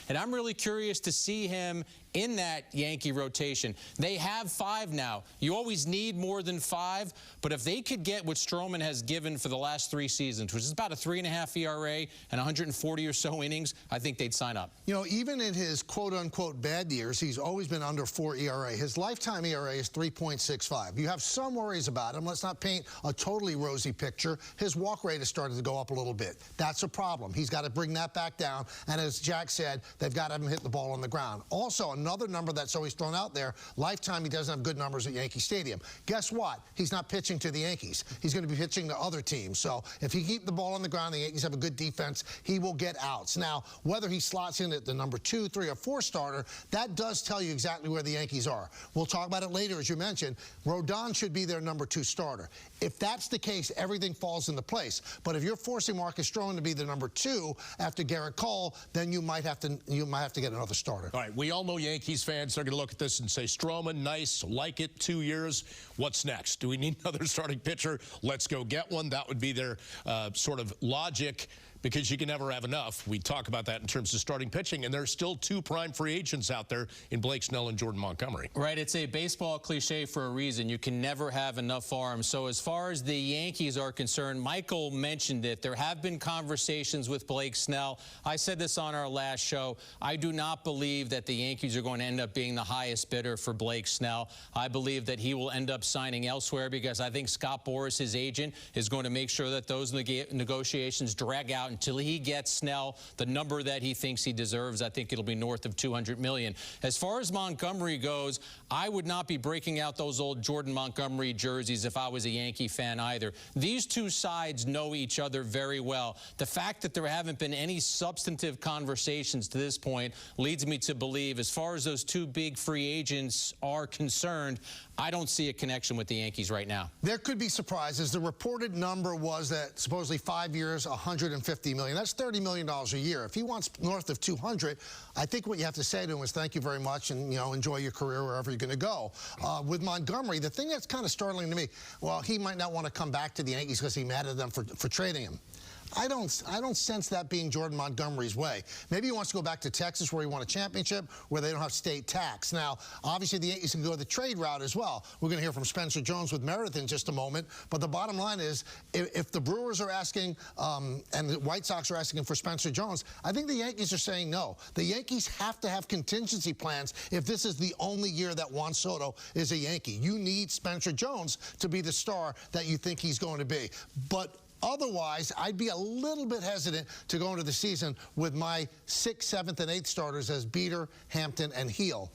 and I'm really curious to see him in that Yankee rotation. They have 5 now. You always need more than 5, but if they could get what Stroman has given for the last 3 seasons, which is about a 3.5 ERA and 140 or so innings, I think they'd sign up. You know, even in his quote-unquote bad years, he's always been under 4 ERA. His lifetime ERA is 3.65. You have some worries about him. Let's not paint a totally rosy picture. His walk rate has started to go up a little bit. That's a problem. He's got to bring that back down, and as Jack said, they've got to have him hit the ball on the ground. Also, another number that's always thrown out there, lifetime he doesn't have good numbers at Yankee Stadium. Guess what? He's not pitching to the Yankees. He's going to be pitching to other teams. So if he keep the ball on the ground, the Yankees have a good defense, he will get outs. Now, whether he slots in at the number 2, 3, or 4 starter, that does tell you exactly where the Yankees are. We'll talk about it later, as you mentioned. Rodon should be their number 2 starter. If that's the case, everything falls into place. But if you're forcing Marcus Stroman to be the number 2 after Garrett Cole, then you might have to get another starter. All right, we all know Yankees fans are going to look at this and say, Stroman, nice, like it, 2 years. What's next? Do we need another starting pitcher? Let's go get one. That would be their sort of logic, because you can never have enough. We talk about that in terms of starting pitching, and there's still 2 prime free agents out there in Blake Snell and Jordan Montgomery. Right, it's a baseball cliche for a reason. You can never have enough arms. So as far as the Yankees are concerned, Michael mentioned it. There have been conversations with Blake Snell. I said this on our last show. I do not believe that the Yankees are going to end up being the highest bidder for Blake Snell. I believe that he will end up signing elsewhere, because I think Scott Boras, his agent, is going to make sure that those negotiations drag out until he gets Snell the number that he thinks he deserves. I think it'll be north of $200 million. As far as Montgomery goes, I would not be breaking out those old Jordan Montgomery jerseys if I was a Yankee fan either. These two sides know each other very well. The fact that there haven't been any substantive conversations to this point leads me to believe, as far as those 2 big free agents are concerned, I don't see a connection with the Yankees right now. There could be surprises. The reported number was that supposedly 5 years, $150 million. That's $30 million a year. If he wants north of 200, I think what you have to say to him is thank you very much, and enjoy your career wherever you're going to go. With Montgomery, the thing that's kind of startling to me, well, he might not want to come back to the Yankees because he mad at them for trading him. I don't sense that being Jordan Montgomery's way. Maybe he wants to go back to Texas, where he won a championship, where they don't have state tax. Now, obviously, the Yankees can go the trade route as well. We're going to hear from Spencer Jones with Meredith in just a moment. But the bottom line is, if the Brewers are asking and the White Sox are asking for Spencer Jones, I think the Yankees are saying no. The Yankees have to have contingency plans if this is the only year that Juan Soto is a Yankee. You need Spencer Jones to be the star that you think he's going to be. But otherwise, I'd be a little bit hesitant to go into the season with my 6th, 7th, and 8th starters as Beater, Hampton, and Heel.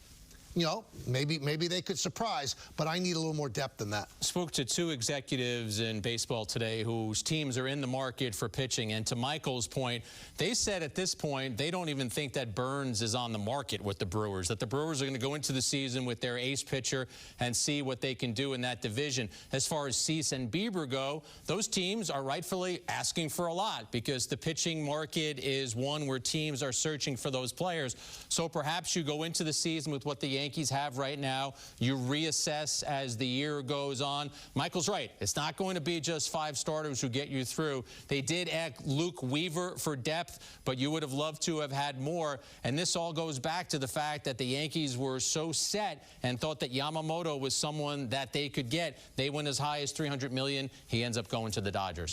Maybe they could surprise, but I need a little more depth than that. Spoke to 2 executives in baseball today whose teams are in the market for pitching, and to Michael's point, they said at this point they don't even think that Burns is on the market with the Brewers, that the Brewers are going to go into the season with their ace pitcher and see what they can do in that division. As far as Cease and Bieber go, those teams are rightfully asking for a lot, because the pitching market is one where teams are searching for those players. So perhaps you go into the season with what the Yankees have right now. You reassess as the year goes on. Michael's right. It's not going to be just 5 starters who get you through. They did add Luke Weaver for depth, but you would have loved to have had more. And this all goes back to the fact that the Yankees were so set and thought that Yamamoto was someone that they could get. They went as high as $300 million. He ends up going to the Dodgers.